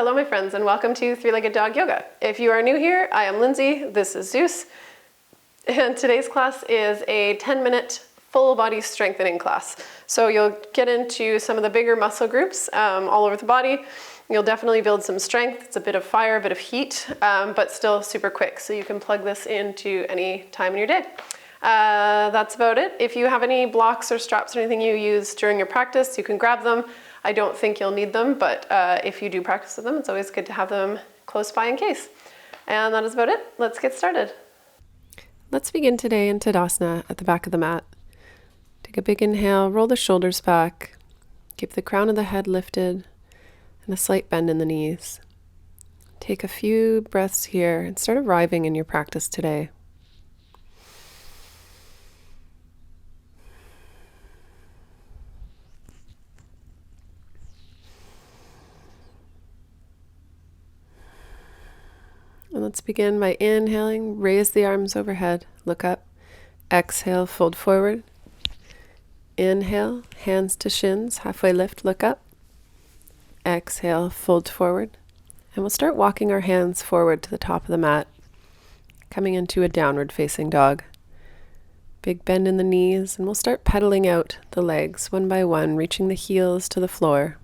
Hello my friends and welcome to Three-Legged Dog Yoga. If you are new here, I am Lindsay, this is Zeus, and today's class is a 10-minute full body strengthening class. So you'll get into some of the bigger muscle groups all over the body. You'll definitely build some strength. It's a bit of fire, a bit of heat, but still super quick. So you can plug this into any time in your day. That's about it. If you have any blocks or straps or anything you use during your practice, you can grab them. I don't think you'll need them, but if you do practice with them, it's always good to have them close by in case. And that is about it. Let's get started. Let's begin today in Tadasana at the back of the mat. Take a big inhale, roll the shoulders back, keep the crown of the head lifted, and a slight bend in the knees. Take a few breaths here and start arriving in your practice today. And let's begin by inhaling, raise the arms overhead, look up. Exhale, fold forward. Inhale, hands to shins, halfway lift, look up. Exhale, fold forward. And we'll start walking our hands forward to the top of the mat, coming into a downward facing dog. Big bend in the knees, and we'll start pedaling out the legs one by one, reaching the heels to the floor.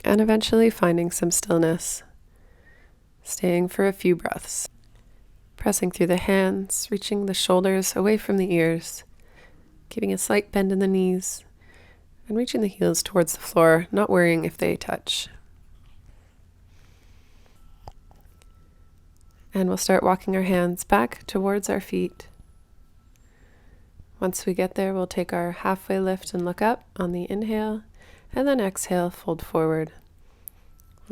And eventually finding some stillness. Staying for a few breaths. Pressing through the hands, reaching the shoulders away from the ears, keeping a slight bend in the knees, and reaching the heels towards the floor, not worrying if they touch. And we'll start walking our hands back towards our feet. Once we get there, we'll take our halfway lift and look up on the inhale, and then exhale, fold forward.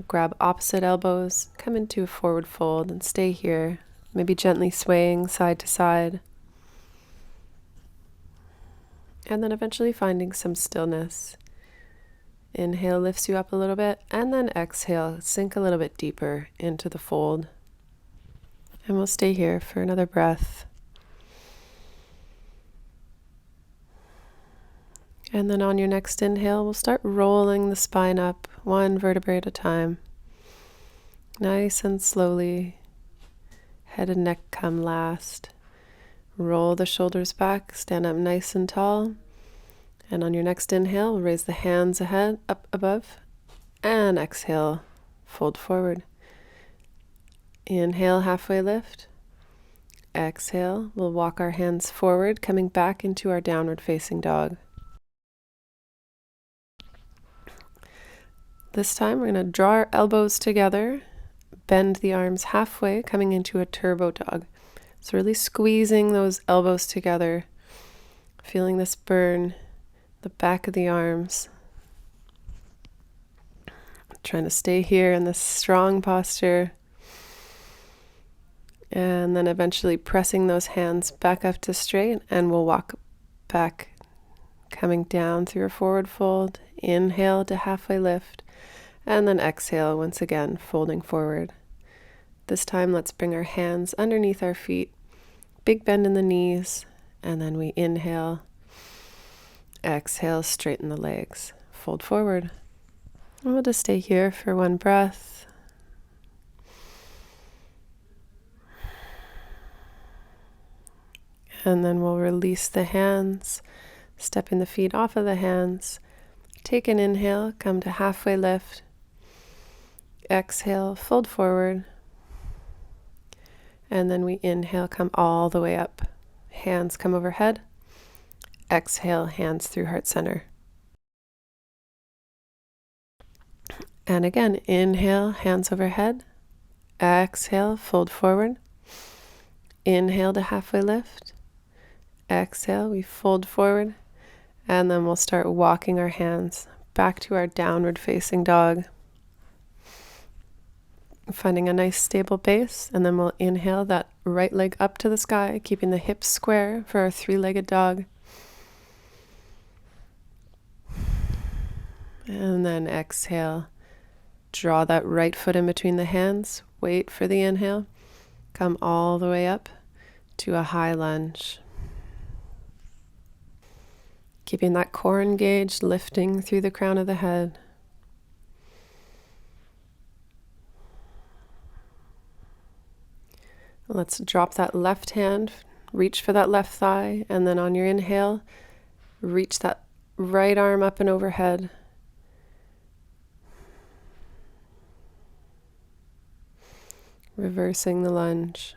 Grab opposite elbows, come into a forward fold and stay here, maybe gently swaying side to side. And then eventually finding some stillness. Inhale lifts you up a little bit, and then exhale, sink a little bit deeper into the fold. And we'll stay here for another breath. And then on your next inhale, we'll start rolling the spine up, one vertebrae at a time. Nice and slowly. Head and neck come last. Roll the shoulders back, stand up nice and tall. And on your next inhale, raise the hands ahead, up above. And exhale, fold forward. Inhale, halfway lift. Exhale, we'll walk our hands forward, coming back into our downward facing dog. This time we're going to draw our elbows together, bend the arms halfway, coming into a turbo dog. So really squeezing those elbows together, feeling this burn the back of the arms. Trying to stay here in this strong posture. And then eventually pressing those hands back up to straight, and we'll walk back, coming down through a forward fold. Inhale to halfway lift. And then exhale, once again, folding forward. This time, let's bring our hands underneath our feet. Big bend in the knees. And then we inhale. Exhale, straighten the legs. Fold forward. And we'll just stay here for one breath. And then we'll release the hands, stepping the feet off of the hands. Take an inhale, come to halfway lift. Exhale, fold forward. And then we inhale, come all the way up. Hands come overhead. Exhale, hands through heart center. And again, inhale, hands overhead. Exhale, fold forward. Inhale to halfway lift. Exhale, we fold forward. And then we'll start walking our hands back to our downward facing dog. Finding a nice stable base, and then we'll inhale that right leg up to the sky, keeping the hips square for our three-legged dog. And then exhale. Draw that right foot in between the hands. Wait for the inhale. Come all the way up to a high lunge. Keeping that core engaged, lifting through the crown of the head. Let's drop that left hand, reach for that left thigh, and then on your inhale, reach that right arm up and overhead. Reversing the lunge.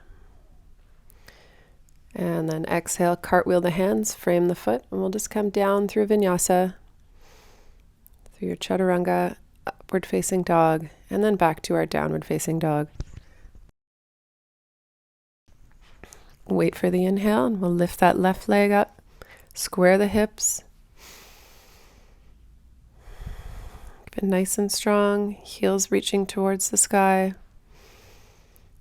And then exhale, cartwheel the hands, frame the foot, and we'll just come down through vinyasa, through your chaturanga, upward facing dog, and then back to our downward facing dog. Wait for the inhale, and we'll lift that left leg up, square the hips. Keep it nice and strong, heels reaching towards the sky.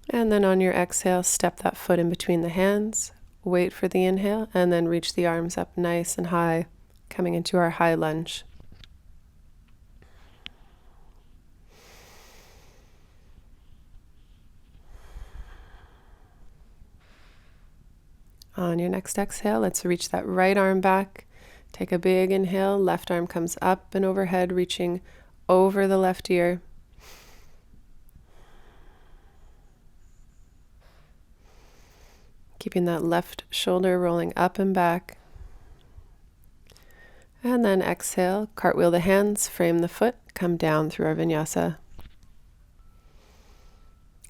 And then on your exhale, step that foot in between the hands. Wait for the inhale, and then reach the arms up nice and high, coming into our high lunge. On your next exhale, let's reach that right arm back. Take a big inhale, left arm comes up and overhead, reaching over the left ear. Keeping that left shoulder rolling up and back. And then exhale, cartwheel the hands, frame the foot, come down through our vinyasa.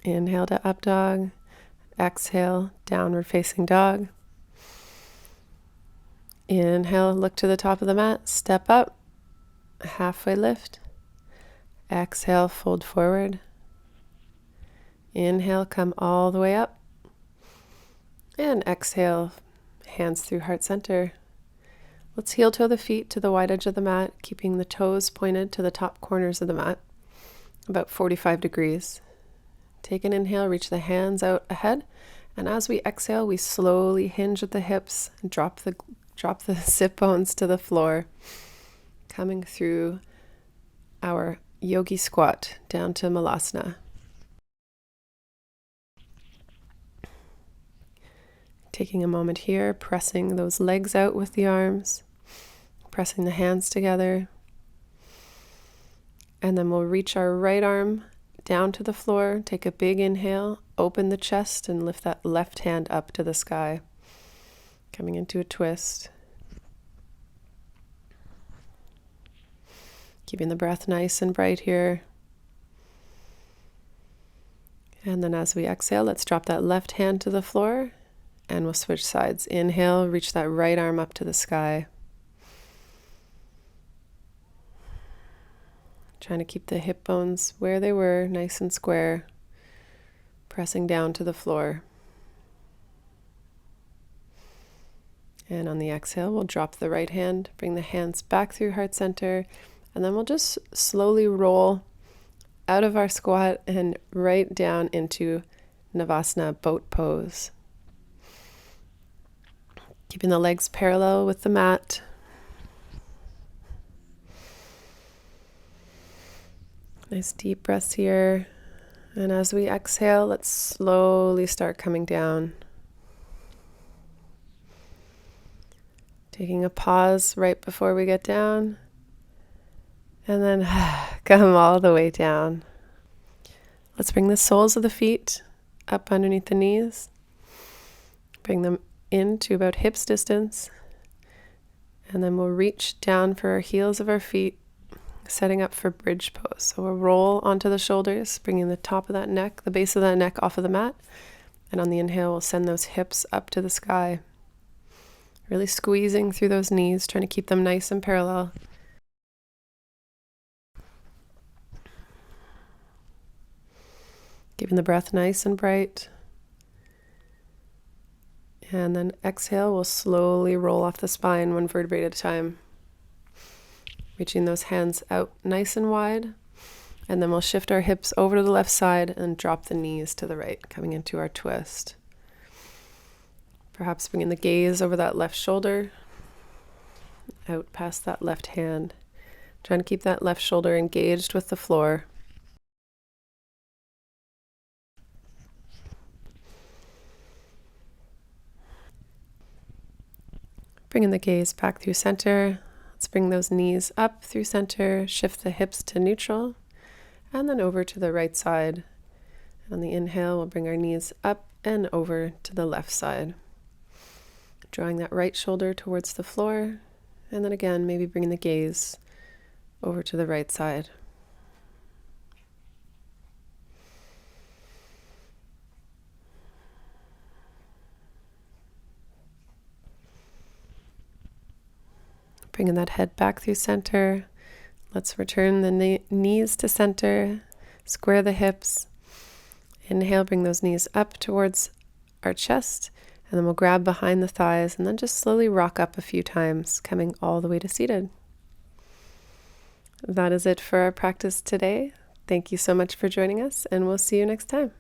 Inhale to up dog. Exhale, downward facing dog. Inhale, look to the top of the mat, step up, halfway lift. Exhale, fold forward. Inhale, come all the way up. And exhale, hands through heart center. Let's heel toe the feet to the wide edge of the mat, keeping the toes pointed to the top corners of the mat, about 45 degrees. Take an inhale, reach the hands out ahead, and as we exhale, we slowly hinge at the hips and drop the sit bones to the floor, coming through our yogi squat down to malasana. Taking a moment here, pressing those legs out with the arms, pressing the hands together, and then we'll reach our right arm down to the floor, take a big inhale, open the chest, and lift that left hand up to the sky, coming into a twist. Keeping the breath nice and bright here. And then as we exhale, let's drop that left hand to the floor, and we'll switch sides. Inhale, reach that right arm up to the sky. Trying to keep the hip bones where they were, nice and square, pressing down to the floor. And on the exhale, we'll drop the right hand, bring the hands back through heart center, and then we'll just slowly roll out of our squat and right down into Navasana, boat pose. Keeping the legs parallel with the mat. Nice deep breaths here. And as we exhale, let's slowly start coming down. Taking a pause right before we get down. And then come all the way down. Let's bring the soles of the feet up underneath the knees. Bring them into about hips distance. And then we'll reach down for our heels of our feet, setting up for bridge pose. So we'll roll onto the shoulders, bringing the top of that neck, the base of that neck off of the mat. And on the inhale, we'll send those hips up to the sky. Really squeezing through those knees, trying to keep them nice and parallel. Keeping the breath nice and bright. And then exhale, we'll slowly roll off the spine one vertebrae at a time. Reaching those hands out nice and wide. And then we'll shift our hips over to the left side and drop the knees to the right, coming into our twist. Perhaps bringing the gaze over that left shoulder, out past that left hand. Trying to keep that left shoulder engaged with the floor. Bringing the gaze back through center. Let's bring those knees up through center, shift the hips to neutral, and then over to the right side. On the inhale, we'll bring our knees up and over to the left side, drawing that right shoulder towards the floor, and then again, maybe bringing the gaze over to the right side. Bringing that head back through center. Let's return the knees to center, square the hips. Inhale, bring those knees up towards our chest, and then we'll grab behind the thighs and then just slowly rock up a few times, coming all the way to seated. That is it for our practice today. Thank you so much for joining us, and we'll see you next time.